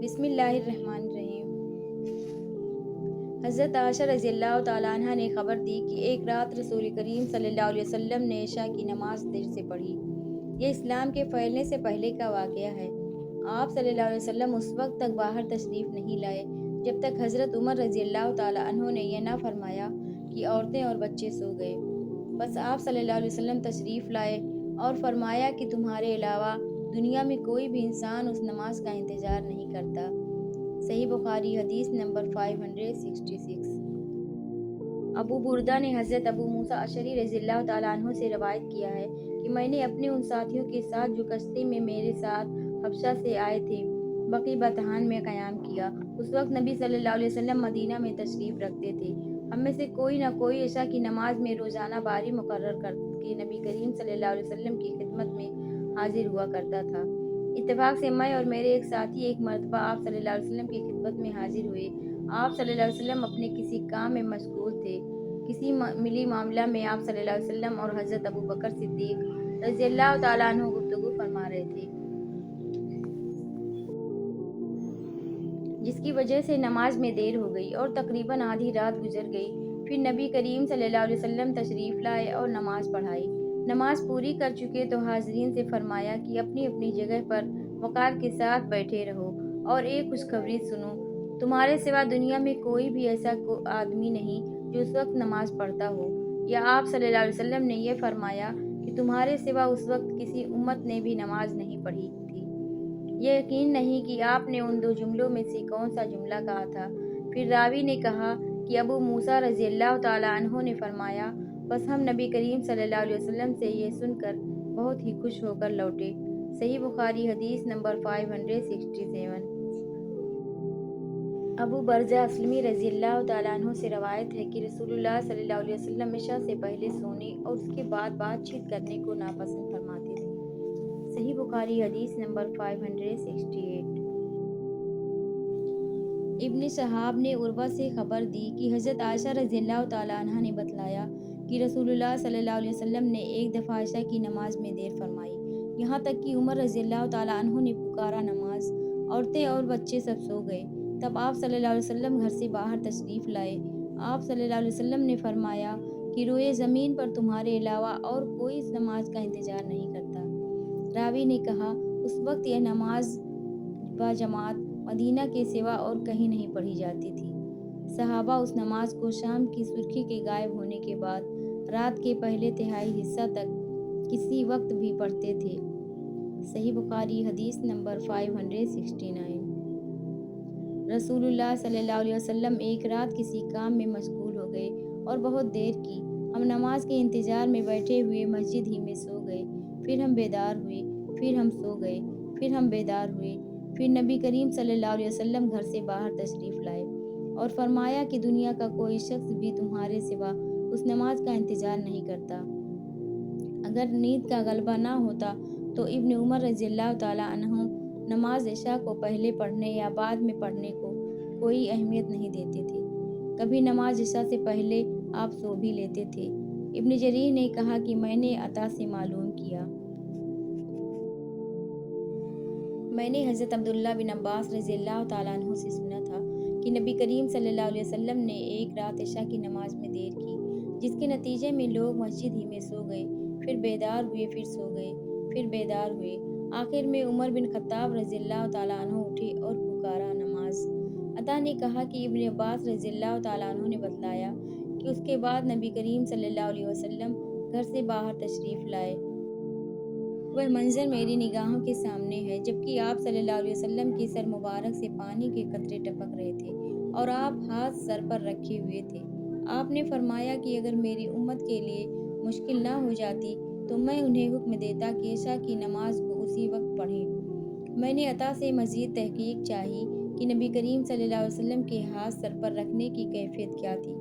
بسم اللہ الرحمن الرحیم۔ حضرت عائشہ رضی اللہ تعالیٰ عنہ نے خبر دی کہ ایک رات رسول کریم صلی اللہ علیہ وسلم نے عشاء کی نماز دیر سے پڑھی۔ یہ اسلام کے پھیلنے سے پہلے کا واقعہ ہے۔ آپ صلی اللہ علیہ وسلم اس وقت تک باہر تشریف نہیں لائے جب تک حضرت عمر رضی اللہ تعالیٰ عنہ نے یہ نہ فرمایا کہ عورتیں اور بچے سو گئے۔ بس آپ صلی اللہ علیہ وسلم تشریف لائے اور فرمایا کہ تمہارے علاوہ دنیا میں کوئی بھی انسان اس نماز کا انتظار نہیں کرتا۔ صحیح بخاری حدیث نمبر 566۔ ابو بردہ نے حضرت ابو موسیٰ اشعری رضی اللہ تعالیٰ عنہ سے روایت کیا ہے کہ میں نے اپنے ان ساتھیوں کے ساتھ جو کشتی میں میرے ساتھ حبشہ سے آئے تھے بقیع بطحان میں قیام کیا۔ اس وقت نبی صلی اللہ علیہ وسلم مدینہ میں تشریف رکھتے تھے۔ ہم میں سے کوئی نہ کوئی عشاء کی نماز میں روزانہ باری مقرر کر کے نبی کریم صلی اللہ علیہ وسلم کی خدمت میں حاضر ہوا کرتا تھا۔ اتفاق سے میں اور میرے ایک ساتھی ایک مرتبہ آپ صلی اللہ علیہ وسلم کی خدمت میں حاضر ہوئے۔ آپ صلی اللہ علیہ وسلم اپنے کسی کام میں مشغول تھے۔ کسی ملی معاملہ میں آپ صلی اللہ علیہ وسلم اور حضرت ابو بکر صدیق رضی اللہ تعالیٰ عنہ گفتگو فرما رہے تھے، جس کی وجہ سے نماز میں دیر ہو گئی اور تقریباً آدھی رات گزر گئی۔ پھر نبی کریم صلی اللہ علیہ وسلم تشریف لائے اور نماز پڑھائی۔ نماز پوری کر چکے تو حاضرین سے فرمایا کہ اپنی اپنی جگہ پر وقار کے ساتھ بیٹھے رہو اور ایک خوشخبری سنو، تمہارے سوا دنیا میں کوئی بھی ایسا آدمی نہیں جو اس وقت نماز پڑھتا ہو، یا آپ صلی اللہ علیہ وسلم نے یہ فرمایا کہ تمہارے سوا اس وقت کسی امت نے بھی نماز نہیں پڑھی تھی۔ یہ یقین نہیں کہ آپ نے ان دو جملوں میں سے کون سا جملہ کہا تھا۔ پھر راوی نے کہا کہ ابو موسیٰ رضی اللہ تعالیٰ عنہ نے فرمایا، بس ہم نبی کریم صلی اللہ علیہ وسلم سے یہ سن کر بہت ہی خوش ہو کر لوٹے۔ صحیح بخاری حدیث نمبر 567۔ ابو برزہ اسلمی رضی اللہ تعالیٰ عنہ سے روایت ہے کہ رسول اللہ صلی اللہ علیہ وسلم عشاء سے پہلے سونے اور اس کے بعد بات چیت کرنے کو ناپسند فرماتے تھے۔ صحیح بخاری حدیث نمبر 568۔ ابن شہاب نے عروہ سے خبر دی کہ حضرت عائشہ رضی اللہ تعالیٰ عنہ نے بتلایا کہ رسول اللہ صلی اللہ علیہ وسلم نے ایک دفعہ عشاء کی نماز میں دیر فرمائی، یہاں تک کہ عمر رضی اللہ تعالیٰ عنہ نے پکارا نماز، عورتیں اور بچے سب سو گئے۔ تب آپ صلی اللہ علیہ وسلم گھر سے باہر تشریف لائے۔ آپ صلی اللہ علیہ وسلم نے فرمایا کہ روئے زمین پر تمہارے علاوہ اور کوئی اس نماز کا انتظار نہیں کرتا۔ راوی نے کہا، اس وقت یہ نماز باجماعت مدینہ کے سوا اور کہیں نہیں پڑھی جاتی تھی۔ صحابہ اس نماز کو شام کی سرخی کے غائب ہونے کے بعد رات کے پہلے تہائی حصہ تک کسی وقت بھی پڑھتے تھے۔ صحیح بخاری حدیث نمبر 569۔ رسول اللہ صلی اللہ علیہ وسلم ایک رات کسی کام میں مشغول ہو گئے اور بہت دیر کی۔ ہم نماز کے انتظار میں بیٹھے ہوئے مسجد ہی میں سو گئے، پھر ہم بیدار ہوئے، پھر ہم سو گئے، پھر ہم بیدار ہوئے۔ پھر نبی کریم صلی اللہ علیہ وسلم گھر سے باہر تشریف لائے اور فرمایا کہ دنیا کا کوئی شخص بھی تمہارے سوا اس نماز کا انتظار نہیں کرتا۔ اگر نیند کا غلبہ نہ ہوتا تو ابن عمر رضی اللہ تعالیٰ عنہ نماز عشاء کو پہلے پڑھنے یا بعد میں پڑھنے کو کوئی اہمیت نہیں دیتے تھے۔ کبھی نماز عشاء سے پہلے آپ سو بھی لیتے تھے۔ ابن جریر نے کہا کہ میں نے عطا سے معلوم کیا، میں نے حضرت عبداللہ بن عباس رضی اللہ تعالیٰ عنہ سے سنا تھا کہ نبی کریم صلی اللہ علیہ وسلم نے ایک رات عشاء کی نماز میں دیر کی، جس کے نتیجے میں لوگ مسجد ہی میں سو گئے، پھر بیدار ہوئے، پھر سو گئے، پھر بیدار ہوئے۔ آخر میں عمر بن خطاب رضی اللہ تعالیٰ عنہ اٹھے اور پکارا نماز۔ عطا نے کہا کہ ابن عباس رضی اللہ تعالیٰ عنہ نے بتلایا کہ اس کے بعد نبی کریم صلی اللہ علیہ وسلم گھر سے باہر تشریف لائے۔ وہ منظر میری نگاہوں کے سامنے ہے جبکہ آپ صلی اللہ علیہ وسلم کے سر مبارک سے پانی کے قطرے ٹپک رہے تھے اور آپ ہاتھ سر پر رکھے ہوئے تھے۔ آپ نے فرمایا کہ اگر میری امت کے لیے مشکل نہ ہو جاتی تو میں انہیں حکم دیتا کہ عشاء کی نماز کو اسی وقت پڑھیں۔ میں نے عطا سے مزید تحقیق چاہی کہ نبی کریم صلی اللہ علیہ وسلم کے ہاتھ سر پر رکھنے کی کیفیت کیا تھی۔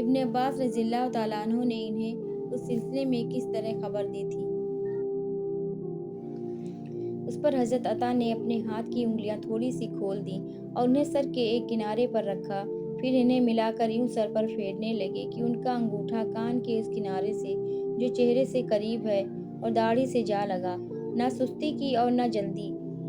ابن عباس رضی اللہ تعالیٰ عنہ نے انہیں اس سلسلے میں کس طرح خبر دی تھی؟ اس پر حضرت عطا نے اپنے ہاتھ کی انگلیاں تھوڑی سی کھول دیں اور انہیں سر کے ایک کنارے پر رکھا، پھر انہیں ملا کر یوں سر پر پھیرنے لگے کہ ان کا انگوٹھا کان کے اس کنارے سے جو چہرے سے قریب ہے اور داڑھی سے جا لگا۔ نہ سستی کی اور نہ جلدی،